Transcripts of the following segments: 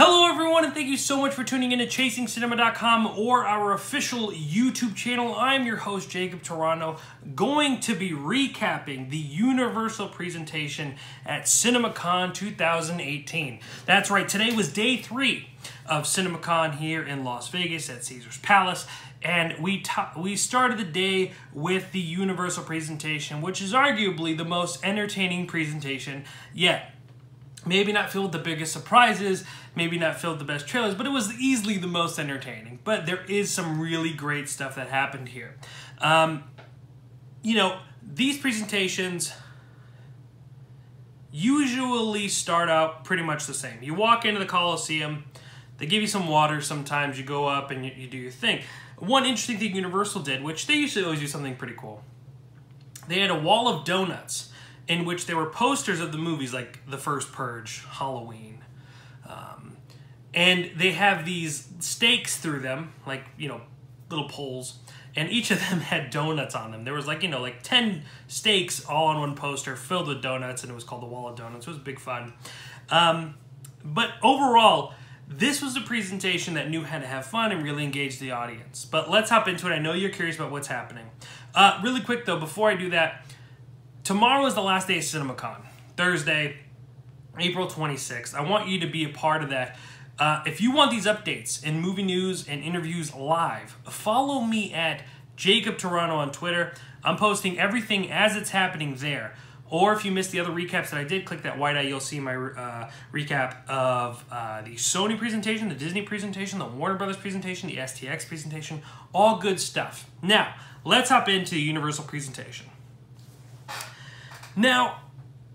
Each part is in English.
Hello everyone, and thank you so much for tuning in to ChasingCinema.com or our official YouTube channel. I'm your host, Jacob Tiranno, going to be recapping the Universal presentation at CinemaCon 2018. That's right, today was day 3 of CinemaCon here in Las Vegas at Caesars Palace, and we started the day with the Universal presentation, which is arguably the most entertaining presentation yet. Maybe not filled with the biggest surprises, maybe not filled with the best trailers, but it was easily the most entertaining. But there is some really great stuff that happened here. You know, these presentations usually start out pretty much the same. You walk into the Coliseum, they give you some water sometimes, you go up and you do your thing. One interesting thing Universal did, which they usually always do something pretty cool, they had a wall of donuts in which there were posters of the movies like the first Purge, Halloween. And they have these stakes through them, like, you know, little poles, and each of them had donuts on them. There was like, you know, like 10 stakes all on one poster filled with donuts, and it was called the Wall of Donuts. It was big fun. But overall, this was a presentation that knew how to have fun and really engage the audience. But let's hop into it. I know you're curious about what's happening. Really quick though, before I do that, tomorrow is the last day of CinemaCon, Thursday, April 26th. I want you to be a part of that. If you want these updates and movie news and interviews live, follow me at Jacob Tiranno on Twitter. I'm posting everything as it's happening there. Or if you missed the other recaps that I did, click that white eye. You'll see my recap of the Sony presentation, the Disney presentation, the Warner Brothers presentation, the STX presentation, all good stuff. Now, let's hop into the Universal presentation. Now,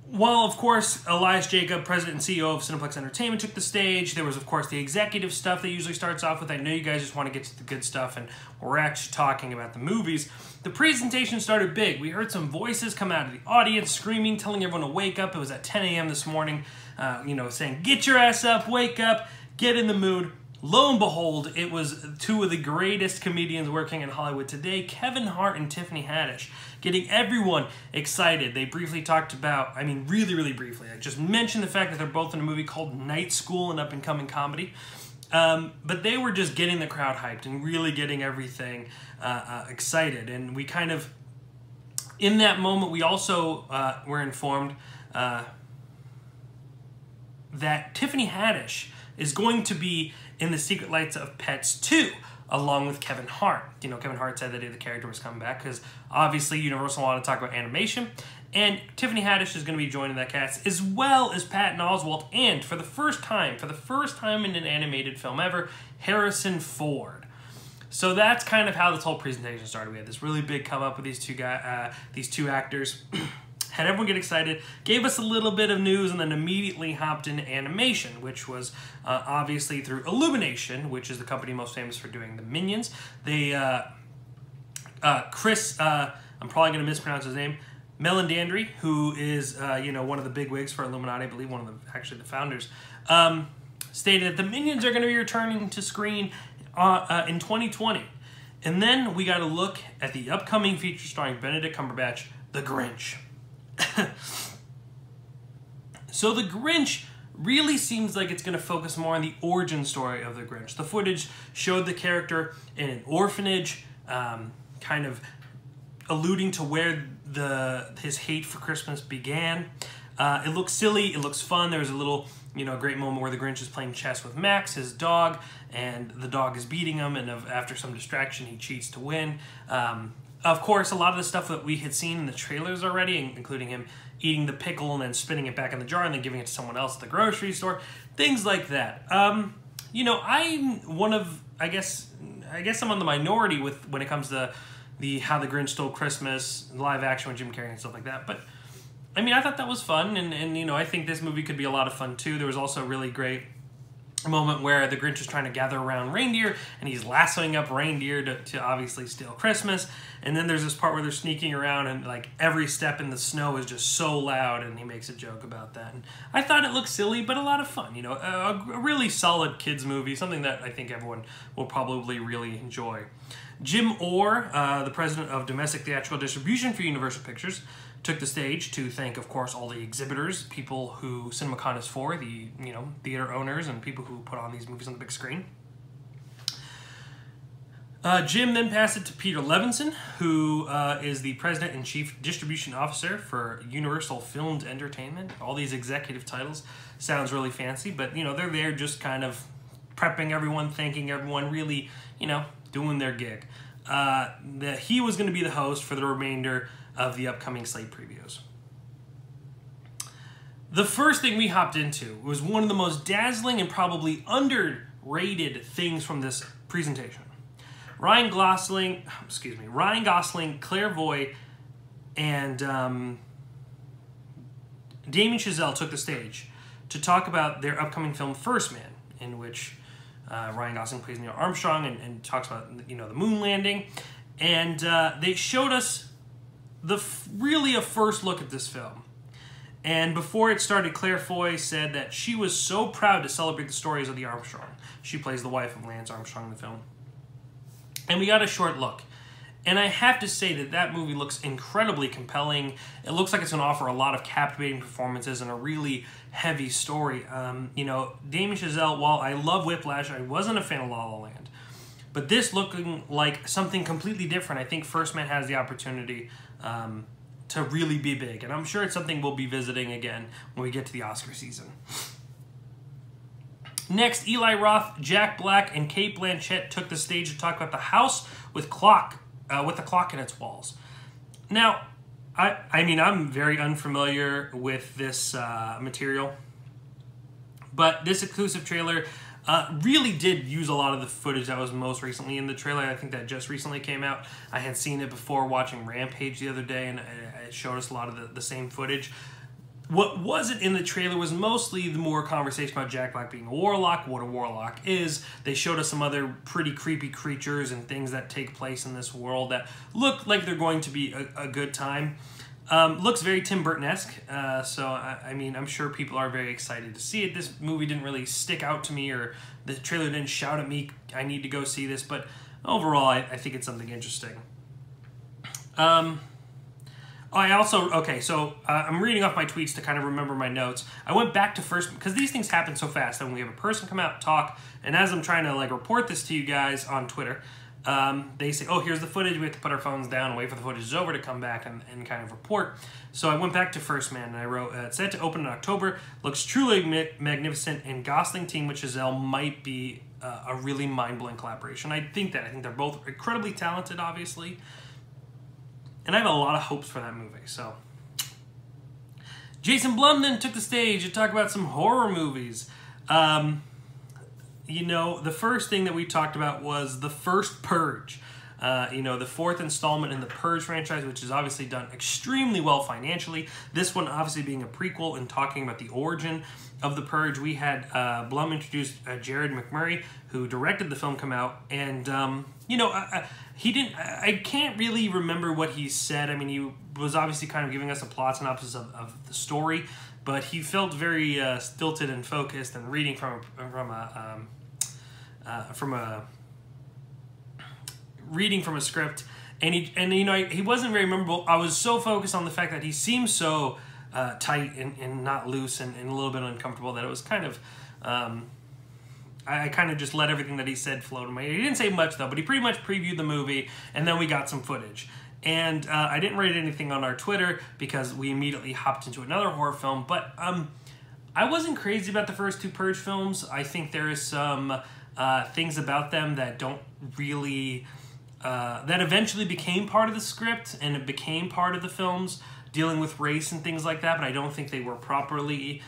while, of course, Elias Jacob, President and CEO of Cineplex Entertainment, took the stage, there was, of course, the executive stuff that usually starts off with. I know you guys just want to get to the good stuff, and we're actually talking about the movies. The presentation started big. We heard some voices come out of the audience, screaming, telling everyone to wake up. It was at 10 a.m. this morning, you know, saying, get your ass up, wake up, get in the mood. Lo and behold, it was two of the greatest comedians working in Hollywood today, Kevin Hart and Tiffany Haddish, getting everyone excited. They briefly talked about, I mean, really briefly, I just mentioned the fact that they're both in a movie called Night School, an up-and-coming comedy. But they were just getting the crowd hyped and really getting everything excited. And we kind of, in that moment, we also were informed that Tiffany Haddish is going to be in The Secret Life of Pets 2, along with Kevin Hart. You know, Kevin Hart said that the character was coming back because obviously Universal wanted to talk about animation, and Tiffany Haddish is going to be joining that cast, as well as Patton Oswalt, and for the first time in an animated film ever, Harrison Ford. So that's kind of how this whole presentation started. We had this really big come up with these two actors. Had everyone get excited, gave us a little bit of news, and then immediately hopped into animation, which was obviously through Illumination, which is the company most famous for doing the Minions. They, Chris, I'm probably going to mispronounce his name, Melandandri, who is, you know, one of the big wigs for Illuminati, I believe one of the, actually the founders, stated that the Minions are going to be returning to screen in 2020. And then we got to look at the upcoming feature starring Benedict Cumberbatch, The Grinch. So the Grinch really seems like it's going to focus more on the origin story of the Grinch. The footage showed the character in an orphanage, kind of alluding to where his hate for Christmas began. It looks silly, it looks fun. There was a little, you know, great moment where the Grinch is playing chess with Max, his dog, and the dog is beating him, and after some distraction, he cheats to win. Of course, a lot of the stuff that we had seen in the trailers already, including him eating the pickle and then spitting it back in the jar and then giving it to someone else at the grocery store, things like that. You know, I'm one of, I guess I'm on the minority when it comes to How the Grinch Stole Christmas, live action with Jim Carrey and stuff like that. But I mean, I thought that was fun, and you know, I think this movie could be a lot of fun too. There was also a really great moment where the Grinch is trying to gather around reindeer, and he's lassoing up reindeer to obviously steal Christmas. And then there's this part where they're sneaking around, and like every step in the snow is just so loud, and he makes a joke about that. And I thought it looked silly, but a lot of fun. You know, a really solid kids movie, something that I think everyone will probably really enjoy. Jim Orr, the president of domestic theatrical distribution for Universal Pictures, took the stage to thank, of course, all the exhibitors, people who CinemaCon is for, the theater owners and people who put on these movies on the big screen. Jim then passed it to Peter Levinson, who is the President and Chief Distribution Officer for Universal Filmed Entertainment. All these executive titles sounds really fancy, but they're there just kind of prepping everyone, thanking everyone, really doing their gig. That he was going to be the host for the remainder of the upcoming slate previews. The first thing we hopped into was one of the most dazzling and probably underrated things from this presentation. Ryan Gosling, Claire Foy, and Damien Chazelle took the stage to talk about their upcoming film First Man, in which Ryan Gosling plays Neil Armstrong and talks about the moon landing, and they showed us really a first look at this film. And before it started, Claire Foy said that she was so proud to celebrate the stories of the Armstrong. She plays the wife of Lance Armstrong in the film. And we got a short look. And I have to say that movie looks incredibly compelling. It looks like it's going to offer a lot of captivating performances and a really heavy story. Damien Chazelle, while I love Whiplash, I wasn't a fan of La La Land. But this looking like something completely different, I think First Man has the opportunity to really be big. And I'm sure it's something we'll be visiting again when we get to the Oscar season. Next, Eli Roth, Jack Black, and Cate Blanchett took the stage to talk about The House with the clock in its walls. Now, I'm very unfamiliar with this material, but this exclusive trailer really did use a lot of the footage that was most recently in the trailer. I think that just recently came out. I had seen it before watching Rampage the other day, and it showed us a lot of the same footage. What wasn't in the trailer was mostly the more conversation about Jack Black being a warlock, what a warlock is. They showed us some other pretty creepy creatures and things that take place in this world that look like they're going to be a good time. Looks very Tim Burton-esque, so I'm sure people are very excited to see it. This movie didn't really stick out to me, or the trailer didn't shout at me, I need to go see this, but overall I think it's something interesting. I'm reading off my tweets to kind of remember my notes. I went back to first, because these things happen so fast, and we have a person come out, talk, and as I'm trying to report this to you guys on Twitter, they say, oh, here's the footage, we have to put our phones down and wait for the footage is over to come back and kind of report. So I went back to First Man, and I wrote, it's set to open in October, looks truly magnificent, and Gosling team with Chazelle might be a really mind-blowing collaboration. I think they're both incredibly talented, obviously, and I have a lot of hopes for that movie, so. Jason Blum then took the stage to talk about some horror movies. The first thing that we talked about was the first Purge. The fourth installment in the Purge franchise, which has obviously done extremely well financially. This one obviously being a prequel and talking about the origin of the Purge. We had Blum introduced Jared McMurray, who directed the film, come out, and he didn't. I can't really remember what he said. I mean, he was obviously kind of giving us a plot synopsis of the story, but he felt very stilted and focused and reading from a script, and he wasn't very memorable. I was so focused on the fact that he seemed so tight and not loose and a little bit uncomfortable that it was kind of. I kind of just let everything that he said float in my ear. He didn't say much, though, but he pretty much previewed the movie, and then we got some footage. And I didn't write anything on our Twitter because we immediately hopped into another horror film, but I wasn't crazy about the first two Purge films. I think there is some things about them that don't really... that eventually became part of the script, and it became part of the films, dealing with race and things like that, but I don't think they were properly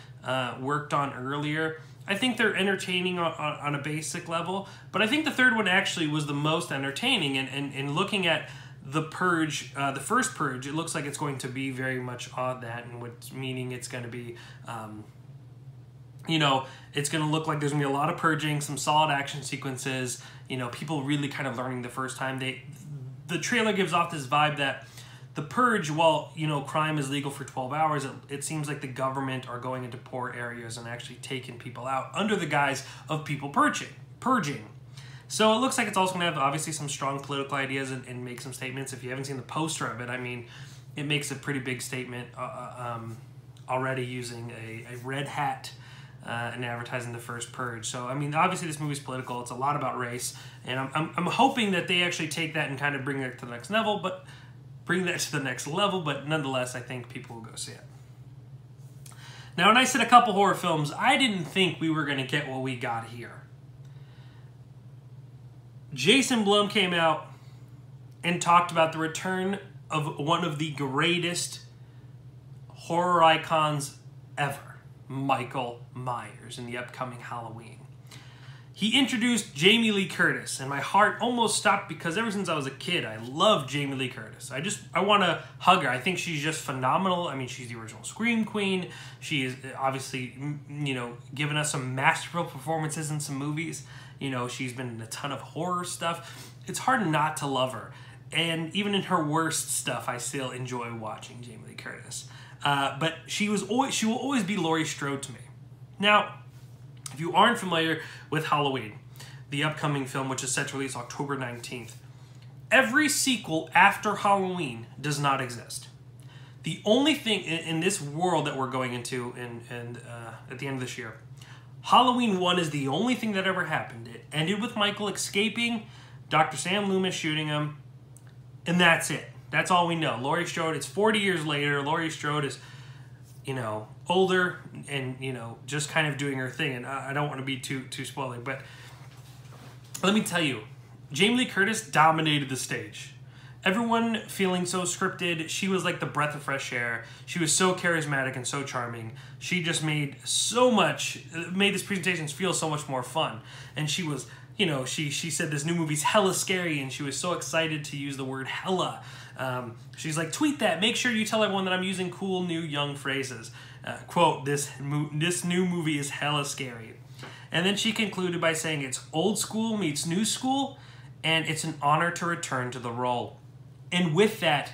worked on earlier. I think they're entertaining on a basic level, but I think the third one actually was the most entertaining, and looking at the Purge, the first Purge, it looks like it's going to be very much on that, and meaning it's going to be, it's going to look like there's going to be a lot of purging, some solid action sequences, people really kind of learning the first time. The trailer gives off this vibe that the Purge, while, crime is legal for 12 hours, it seems like the government are going into poor areas and actually taking people out under the guise of people purging. So it looks like it's also going to have, obviously, some strong political ideas and make some statements. If you haven't seen the poster of it, I mean, it makes a pretty big statement already using a red hat and advertising the first Purge. So, I mean, obviously this movie's political. It's a lot about race. And I'm hoping that they actually take that and kind of bring it to the next level, but nonetheless, I think people will go see it. Now, when I said a couple horror films, I didn't think we were going to get what we got here. Jason Blum came out and talked about the return of one of the greatest horror icons ever, Michael Myers, in the upcoming Halloween. He introduced Jamie Lee Curtis, and my heart almost stopped because ever since I was a kid, I loved Jamie Lee Curtis. I want to hug her. I think she's just phenomenal. I mean, she's the original Scream Queen. She is obviously, you know, given us some masterful performances in some movies. You know, she's been in a ton of horror stuff. It's hard not to love her. And even in her worst stuff, I still enjoy watching Jamie Lee Curtis. But she will always be Laurie Strode to me. Now, if you aren't familiar with Halloween, the upcoming film, which is set to release October 19th, every sequel after Halloween does not exist. The only thing in this world that we're going into at the end of this year, Halloween 1 is the only thing that ever happened. It ended with Michael escaping, Dr. Sam Loomis shooting him, and that's it. That's all we know. Laurie Strode, it's 40 years later. Laurie Strode is, you know, older and, you know, just kind of doing her thing. And I don't want to be too spoiling, but let me tell you, Jamie Lee Curtis dominated the stage. Everyone feeling so scripted. She was like the breath of fresh air. She was so charismatic and so charming. She just made this presentation feel so much more fun. And she was, you know, she said this new movie's hella scary, and she was so excited to use the word hella. She's like, tweet that. Make sure you tell everyone that I'm using cool, new, young phrases. Quote, this new movie is hella scary. And then she concluded by saying it's old school meets new school, and it's an honor to return to the role. And with that,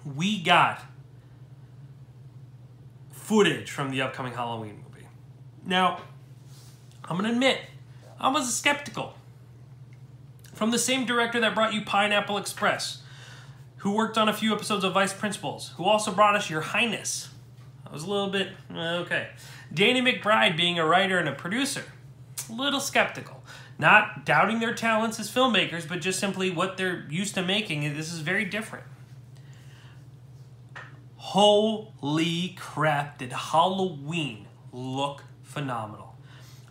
we got footage from the upcoming Halloween movie. Now, I'm going to admit, I was skeptical. From the same director that brought you Pineapple Express, who worked on a few episodes of Vice Principals, who also brought us Your Highness. I was a little bit, okay. Danny McBride being a writer and a producer, a little skeptical. Not doubting their talents as filmmakers, but just simply what they're used to making. This is very different. Holy crap, did Halloween look phenomenal.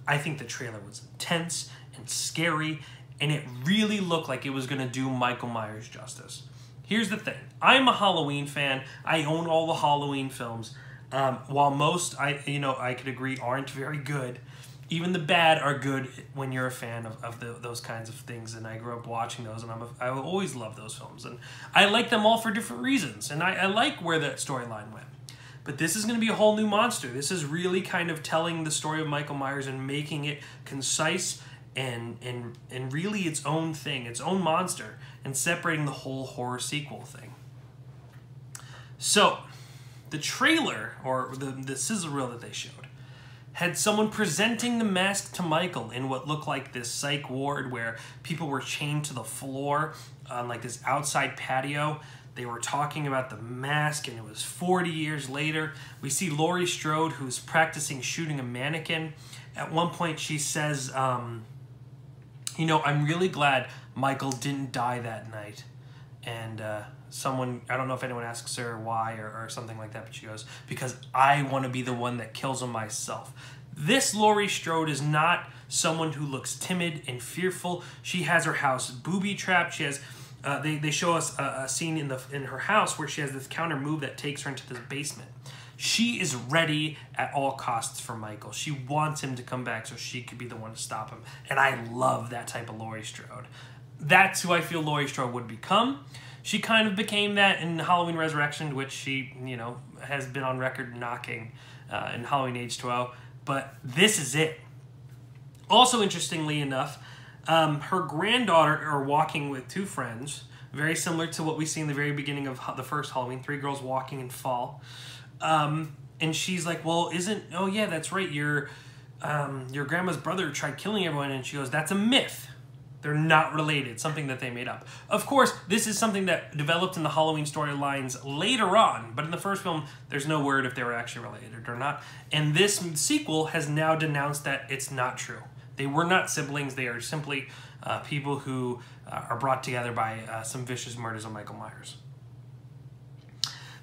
I think the trailer was intense and scary, and it really looked like it was going to do Michael Myers justice. Here's the thing. I'm a Halloween fan. I own all the Halloween films. While most, I could agree, aren't very good, even the bad are good when you're a fan of those kinds of things. And I grew up watching those, and I always love those films. And I like them all for different reasons. And I like where that storyline went. But this is going to be a whole new monster. This is really kind of telling the story of Michael Myers and making it concise and really its own thing, its own monster, and separating the whole horror sequel thing. So, the trailer, or the sizzle reel that they showed, had someone presenting the mask to Michael in what looked like this psych ward where people were chained to the floor on like this outside patio. They were talking about the mask, and it was 40 years later. We see Laurie Strode, who's practicing shooting a mannequin. At one point, she says, you know, I'm really glad Michael didn't die that night. And someone, I don't know if anyone asks her why or something like that, but she goes, because I want to be the one that kills him myself. This Laurie Strode is not someone who looks timid and fearful. She has her house booby-trapped. She has... They show us a scene in her house where she has this counter move that takes her into this basement. She is ready at all costs for Michael. She wants him to come back so she could be the one to stop him. And I love that type of Laurie Strode. That's who I feel Laurie Strode would become. She kind of became that in Halloween Resurrection, which she, you know, has been on record knocking in Halloween H2O. But this is it. Also, interestingly enough, her granddaughter are walking with two friends, very similar to what we see in the very beginning of the first Halloween, three girls walking in fall. And she's like, well, oh yeah, that's right, your grandma's brother tried killing everyone. And she goes, that's a myth. They're not related, something that they made up. Of course, this is something that developed in the Halloween storylines later on, but in the first film, there's no word if they were actually related or not. And this sequel has now denounced that it's not true. They were not siblings. They are simply people who are brought together by some vicious murders of Michael Myers.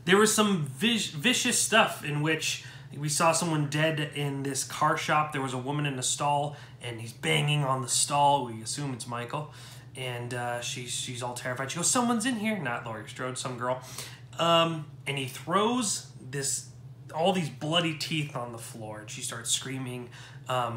There was some vicious stuff in which we saw someone dead in this car shop. There was a woman in a stall, and he's banging on the stall. We assume it's Michael. And she's all terrified. She goes, someone's in here. Not Laurie Strode, some girl. And he throws all these bloody teeth on the floor, and she starts screaming.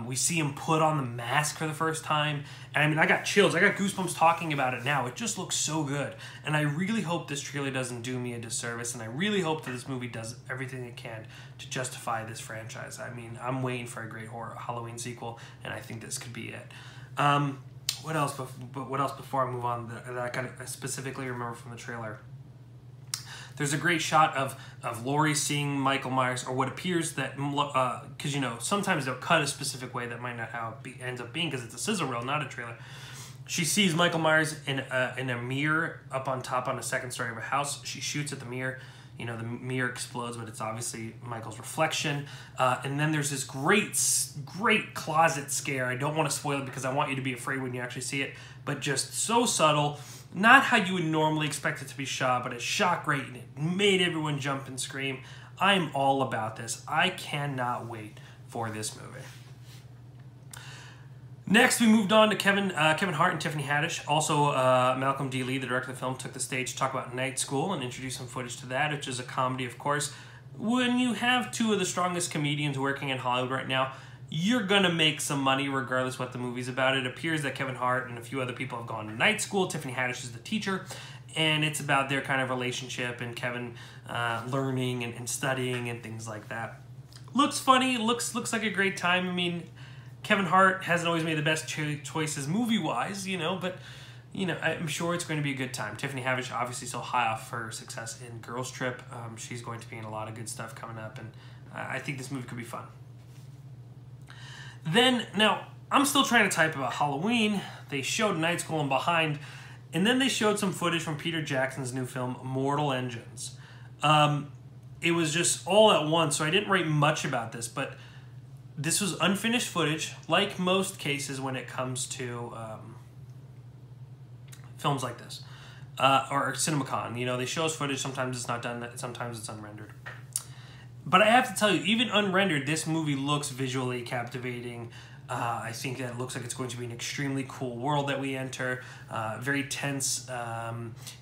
We see him put on the mask for the first time. And I mean, I got chills. I got goosebumps talking about it now. It just looks so good. And I really hope this trailer doesn't do me a disservice. And I really hope that this movie does everything it can to justify this franchise. I mean, I'm waiting for a great horror Halloween sequel, and I think this could be it. What else before I move on that I kind of specifically remember from the trailer? There's a great shot of Laurie seeing Michael Myers, or what appears that, because, you know, sometimes they'll cut a specific way that might not how it ends up being, because it's a sizzle reel, not a trailer. She sees Michael Myers in a mirror up on top on the second story of a house. She shoots at the mirror. You know, the mirror explodes, but it's obviously Michael's reflection. And then there's this great closet scare. I don't want to spoil it because I want you to be afraid when you actually see it, but just so subtle. Not how you would normally expect it to be shot, but it's shot great, and it made everyone jump and scream. I'm all about this. I cannot wait for this movie. Next, we moved on to Kevin Hart and Tiffany Haddish. Also, Malcolm D. Lee, the director of the film, took the stage to talk about Night School and introduce some footage to that, which is a comedy, of course. When you have two of the strongest comedians working in Hollywood right now, you're gonna make some money regardless what the movie's about. It appears that Kevin Hart and a few other people have gone to night school. Tiffany Haddish is the teacher, and it's about their kind of relationship and Kevin learning and studying and things like that. Looks funny, looks like a great time. I mean, Kevin Hart hasn't always made the best choices movie-wise, you know, but, you know, I'm sure it's going to be a good time. Tiffany Haddish, obviously so high off her success in Girls Trip. She's going to be in a lot of good stuff coming up, and I think this movie could be fun. Then, now, I'm still trying to type about Halloween. They showed Night School and Behind, and then they showed some footage from Peter Jackson's new film, Immortal Engines. It was just all at once, so I didn't write much about this, but this was unfinished footage, like most cases when it comes to films like this, or CinemaCon. You know, they show us footage, sometimes it's not done, sometimes it's unrendered. But I have to tell you, even unrendered, this movie looks visually captivating. I think that it looks like it's going to be an extremely cool world that we enter. Very tense.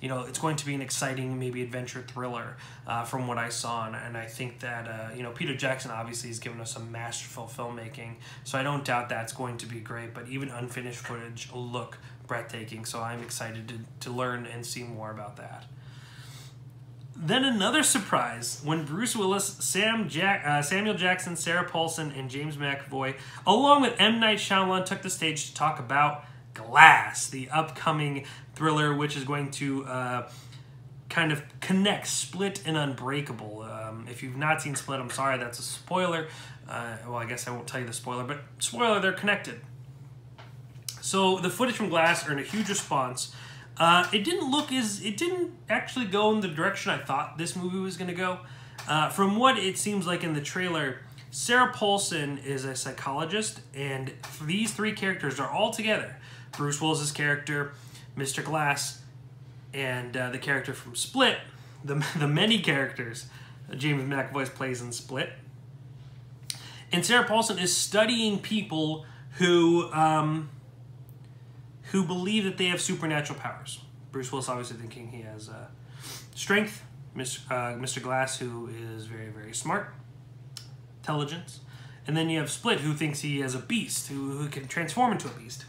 You know, it's going to be an exciting, maybe adventure thriller from what I saw. And I think that, you know, Peter Jackson obviously has given us some masterful filmmaking. So I don't doubt that's going to be great. But even unfinished footage look breathtaking. So I'm excited to learn and see more about that. Then another surprise, when Bruce Willis, Samuel Jackson, Sarah Paulson, and James McAvoy, along with M. Night Shyamalan, took the stage to talk about Glass, the upcoming thriller, which is going to kind of connect Split and Unbreakable. If you've not seen Split, I'm sorry, that's a spoiler. Well, I guess I won't tell you the spoiler, but spoiler, they're connected. So the footage from Glass earned a huge response. It didn't actually go in the direction I thought this movie was going to go. From what it seems like in the trailer, Sarah Paulson is a psychologist, and these three characters are all together. Bruce Willis' character, Mr. Glass, and the character from Split, the many characters James McAvoy plays in Split. And Sarah Paulson is studying people who believe that they have supernatural powers. Bruce Willis obviously thinking he has strength. Mr. Glass, who is very, very smart. Intelligence. And then you have Split, who thinks he has a beast, who can transform into a beast.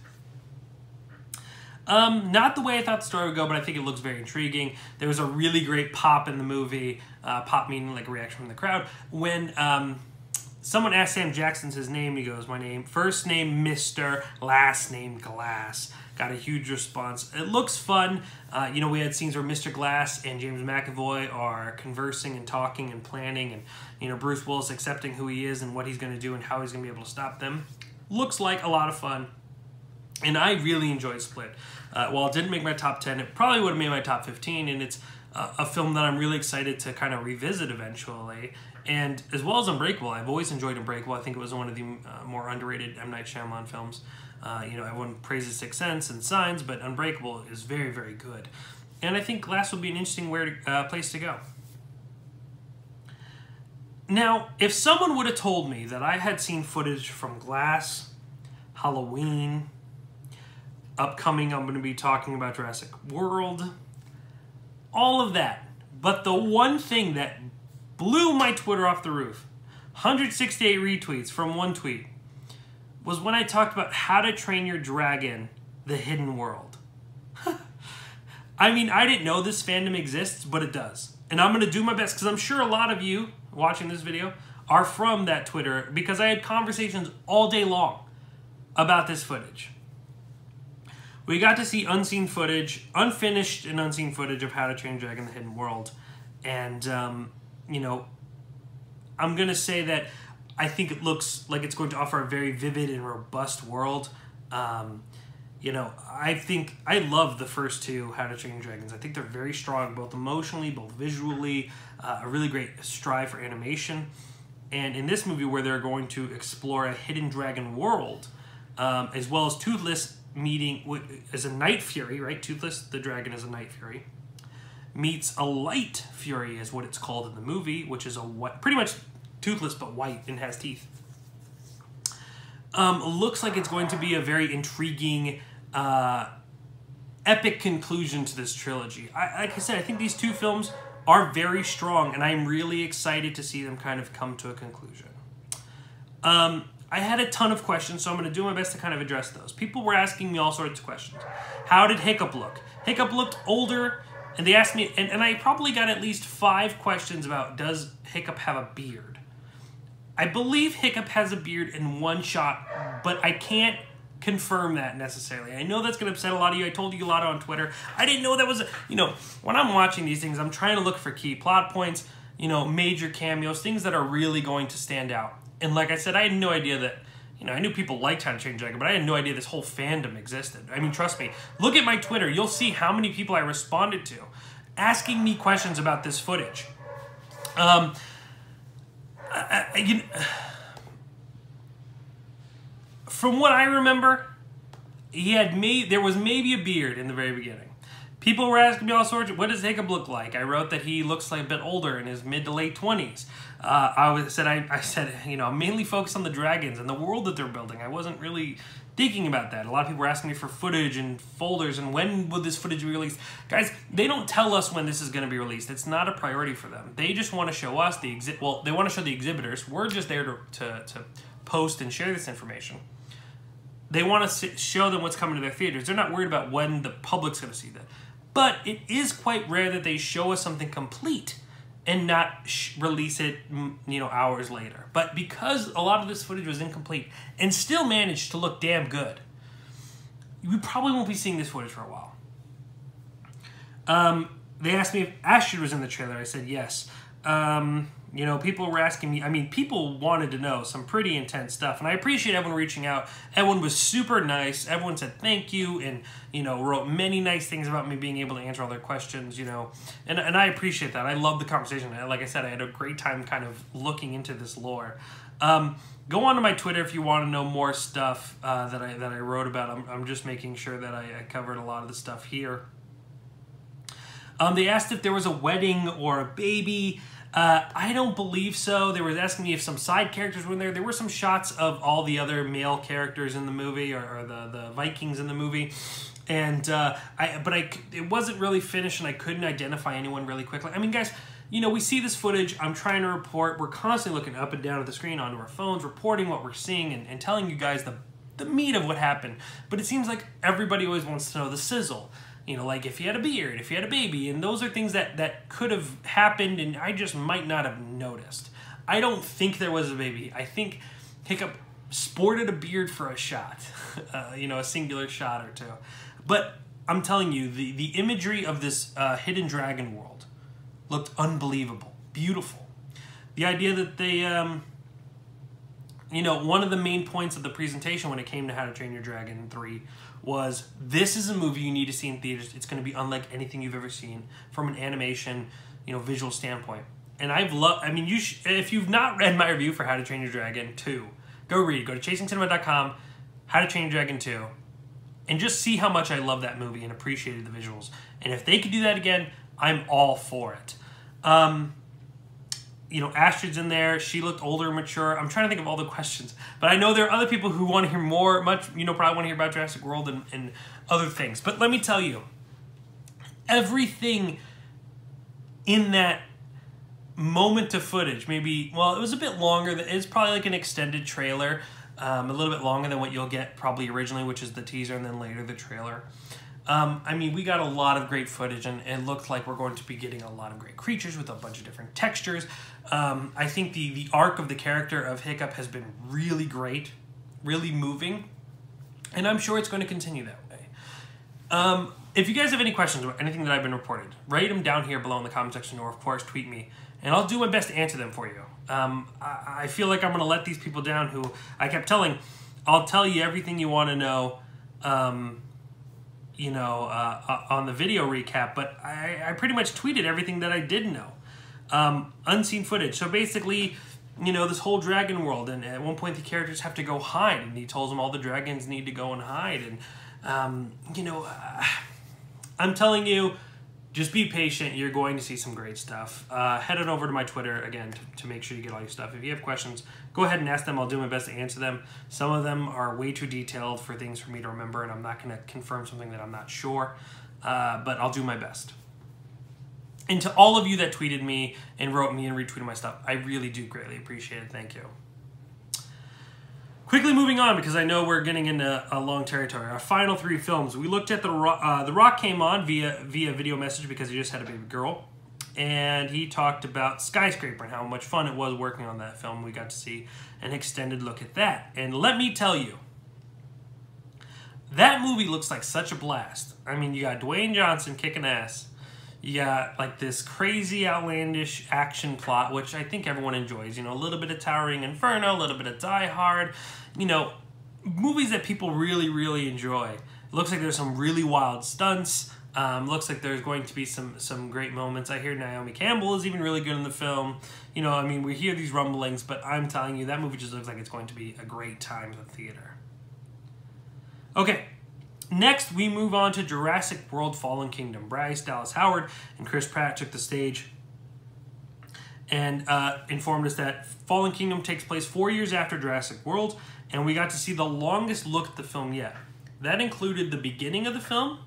Not the way I thought the story would go, but I think it looks very intriguing. There was a really great pop in the movie, pop meaning like a reaction from the crowd, when someone asked Sam Jackson's his name. He goes, my name, first name Mr., last name Glass. Got a huge response. It looks fun. You know, we had scenes where Mr. Glass and James McAvoy are conversing and talking and planning, and, you know, Bruce Willis accepting who he is and what he's going to do and how he's going to be able to stop them. Looks like a lot of fun. And I really enjoyed Split. While it didn't make my top 10, it probably would have made my top 15, and it's a film that I'm really excited to kind of revisit eventually. And as well as Unbreakable, I've always enjoyed Unbreakable. I think it was one of the more underrated M. Night Shyamalan films. You know, everyone praises Sixth Sense and Signs, but Unbreakable is very, very good. And I think Glass would be an interesting place to go. Now, if someone would have told me that I had seen footage from Glass, Halloween, upcoming, I'm going to be talking about Jurassic World, all of that, but the one thing that blew my Twitter off the roof, 168 retweets from one tweet, was when I talked about How to Train Your Dragon, The Hidden World. I mean, I didn't know this fandom exists, but it does. And I'm going to do my best, because I'm sure a lot of you watching this video are from that Twitter, because I had conversations all day long about this footage. We got to see unseen footage, unfinished and unseen footage of How to Train Your Dragon, The Hidden World. And, you know, I'm going to say that I think it looks like it's going to offer a very vivid and robust world. You know, I love the first two How to Train Your Dragons. I think they're very strong, both emotionally, both visually, a really great strive for animation. And in this movie, where they're going to explore a hidden dragon world, as well as Toothless meeting as a Night Fury, right? Toothless, the dragon, is a Night Fury. Meets a Light Fury, is what it's called in the movie, which is pretty much Toothless but white and has teeth. Looks like it's going to be a very intriguing, epic conclusion to this trilogy. Like I said, I think these two films are very strong, and I'm really excited to see them kind of come to a conclusion. I had a ton of questions, so I'm going to do my best to kind of address those. People were asking me all sorts of questions. How did Hiccup look? Hiccup looked older, and they asked me, and I probably got at least 5 questions about, does Hiccup have a beard? I believe Hiccup has a beard in one shot, but I can't confirm that necessarily. I know that's going to upset a lot of you. I told you a lot on Twitter. I didn't know that was, you know, when I'm watching these things, I'm trying to look for key plot points, you know, major cameos, things that are really going to stand out. And like I said, I had no idea that, you know, I knew people liked How to Train Your Dragon, but I had no idea this whole fandom existed. I mean, trust me, look at my Twitter. You'll see how many people I responded to asking me questions about this footage. From what I remember, there was maybe a beard in the very beginning. People were asking me all sorts of, what does Hiccup look like? I wrote that he looks like a bit older, in his mid to late 20s. I said, you know, I'm mainly focused on the dragons and the world that they're building. I wasn't really thinking about that. A lot of people were asking me for footage and folders and when would this footage be released. Guys, they don't tell us when this is going to be released. It's not a priority for them. They just want to show us they want to show the exhibitors. We're just there to post and share this information. They want to show them what's coming to their theaters. They're not worried about when the public's going to see that. But it is quite rare that they show us something complete and not release it, you know, hours later. But because a lot of this footage was incomplete and still managed to look damn good, we probably won't be seeing this footage for a while. They asked me if Astrid was in the trailer. I said yes. You know, people were asking me, I mean, people wanted to know some pretty intense stuff, and I appreciate everyone reaching out. Everyone was super nice. Everyone said thank you and, you know, wrote many nice things about me being able to answer all their questions, you know, and I appreciate that. I love the conversation. Like I said, I had a great time kind of looking into this lore. Go on to my Twitter if you want to know more stuff that I wrote about. I'm just making sure that I covered a lot of the stuff here. They asked if there was a wedding or a baby. I don't believe so. They were asking me if some side characters were in there. There were some shots of all the other male characters in the movie, or the Vikings in the movie, and it wasn't really finished, and I couldn't identify anyone really quickly. I mean, guys, you know, we see this footage. I'm trying to report. We're constantly looking up and down at the screen onto our phones, reporting what we're seeing and telling you guys the meat of what happened. But it seems like everybody always wants to know the sizzle. You know, like if he had a beard, if he had a baby, and those are things that could have happened and I just might not have noticed. I don't think there was a baby. I think Hiccup sported a beard for a shot, you know, a singular shot or two. But I'm telling you, the imagery of this hidden dragon world looked unbelievable, beautiful. The idea that they, you you know, one of the main points of the presentation when it came to How to Train Your Dragon 3 was, this is a movie you need to see in theaters. It's going to be unlike anything you've ever seen from an animation, you know, visual standpoint. And I've loved, I mean, if you've not read my review for How to Train Your Dragon 2, go read it. Go to chasingcinema.com, How to Train Your Dragon 2, and just see how much I love that movie and appreciated the visuals. And if they could do that again, I'm all for it. You know, Astrid's in there. She looked older and mature. I'm trying to think of all the questions. But I know there are other people who want to hear more, probably want to hear about Jurassic World and other things. But let me tell you, everything in that moment of footage, maybe, well, it was a bit longer. It's probably like an extended trailer, a little bit longer than what you'll get probably originally, which is the teaser and then later the trailer. I mean, we got a lot of great footage, and it looked like we're going to be getting a lot of great creatures with a bunch of different textures. I think the arc of the character of Hiccup has been really great, really moving, and I'm sure it's going to continue that way. If you guys have any questions about anything that I've been reported, write them down here below in the comment section, or of course tweet me, and I'll do my best to answer them for you. I feel like I'm going to let these people down who I kept telling, I'll tell you everything you want to know, you know, on the video recap, but I pretty much tweeted everything that I did know. Unseen footage. So basically, you know, this whole dragon world, and at one point the characters have to go hide, and he tells them all the dragons need to go and hide, and, you know, I'm telling you, just be patient. You're going to see some great stuff. Head on over to my Twitter, again, to make sure you get all your stuff. If you have questions, go ahead and ask them. I'll do my best to answer them. Some of them are way too detailed for things for me to remember, and I'm not going to confirm something that I'm not sure, but I'll do my best. And to all of you that tweeted me and wrote me and retweeted my stuff, I really do greatly appreciate it. Thank you. Quickly moving on, because I know we're getting into a long territory. Our final 3 films. We looked at The Rock came on via video message because he just had a baby girl. And he talked about Skyscraper and how much fun it was working on that film. We got to see an extended look at that. And let me tell you, that movie looks like such a blast. I mean, you got Dwayne Johnson kicking ass. You got like this crazy outlandish action plot, which I think everyone enjoys. You know, a little bit of Towering Inferno, a little bit of Die Hard. You know, movies that people really, really enjoy. It looks like there's some really wild stunts. Looks like there's going to be some great moments. I hear Naomi Campbell is even really good in the film. You know, I mean, we hear these rumblings, but I'm telling you, that movie just looks like it's going to be a great time in the theater. Okay. Next, we move on to Jurassic World Fallen Kingdom. Bryce Dallas Howard and Chris Pratt took the stage and informed us that Fallen Kingdom takes place 4 years after Jurassic World, and we got to see the longest look at the film yet. That included the beginning of the film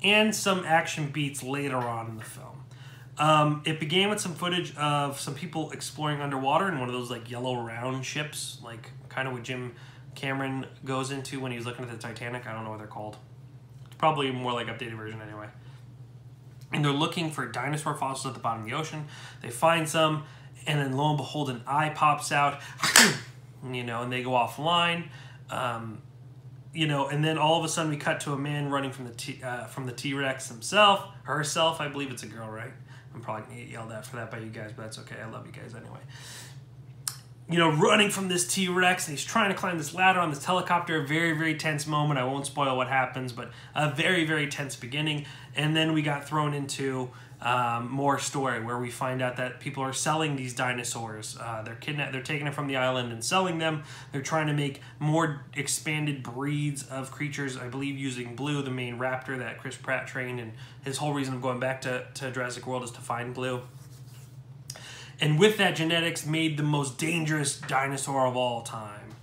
and some action beats later on in the film. It began with some footage of some people exploring underwater in one of those like yellow round ships, like kind of what Jim Cameron goes into when he's looking at the Titanic. I don't know what they're called. It's probably more like updated version anyway. And they're looking for dinosaur fossils at the bottom of the ocean. They find some, and then lo and behold, an eye pops out, you know, and they go offline. You know, and then all of a sudden we cut to a man running from the T-Rex himself, herself. I believe it's a girl, right? I'm probably gonna get yelled at for that by you guys, but that's okay. I love you guys anyway. You know, running from this T-Rex, and he's trying to climb this ladder on this helicopter. A very, very tense moment. I won't spoil what happens, but a very, very tense beginning. And then we got thrown into more story where we find out that people are selling these dinosaurs. They're taking it from the island and selling them. They're trying to make more expanded breeds of creatures, I believe using Blue, the main raptor that Chris Pratt trained, and his whole reason of going back to Jurassic World is to find Blue. And with that, genetics made the most dangerous dinosaur of all time.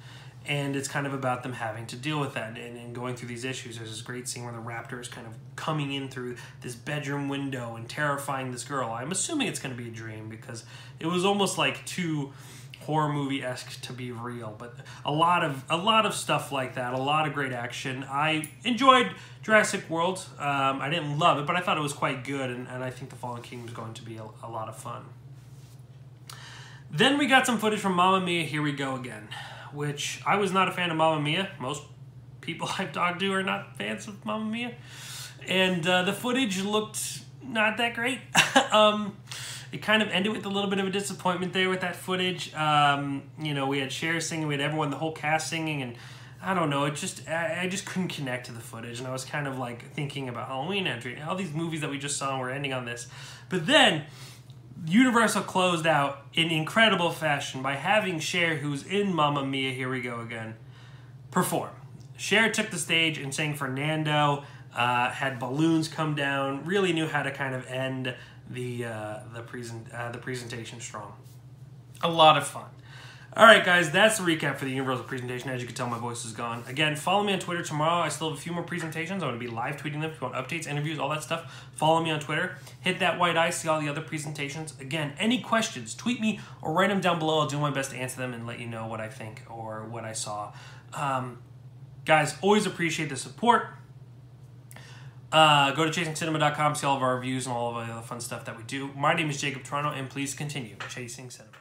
And it's kind of about them having to deal with that and going through these issues. There's this great scene where the raptor is kind of coming in through this bedroom window and terrifying this girl. I'm assuming it's going to be a dream because it was almost like too horror movie-esque to be real. But a lot of stuff like that, a lot of great action. I enjoyed Jurassic World. I didn't love it, but I thought it was quite good. And I think The Fallen Kingdom is going to be a lot of fun. Then we got some footage from Mamma Mia, Here We Go Again, which I was not a fan of Mamma Mia. Most people I've talked to are not fans of Mamma Mia. And the footage looked not that great. it kind of ended with a little bit of a disappointment there with that footage. You know, we had Cher singing, we had everyone, the whole cast singing, and I don't know, I just couldn't connect to the footage, and I was kind of like thinking about Halloween entry, all these movies that we just saw, and we're ending on this. But then Universal closed out in incredible fashion by having Cher, who's in Mamma Mia, Here We Go Again, perform. Cher took the stage and sang Fernando, had balloons come down, really knew how to kind of end the presentation strong. A lot of fun. All right, guys, that's the recap for the Universal presentation. As you can tell, my voice is gone. Again, follow me on Twitter tomorrow. I still have a few more presentations. I'm going to be live tweeting them if you want updates, interviews, all that stuff. Follow me on Twitter. Hit that white eye, see all the other presentations. Again, any questions, tweet me or write them down below. I'll do my best to answer them and let you know what I think or what I saw. Guys, always appreciate the support. Go to chasingcinema.com, see all of our reviews and all of the other fun stuff that we do. My name is Jacob Tiranno, and please continue chasing cinema.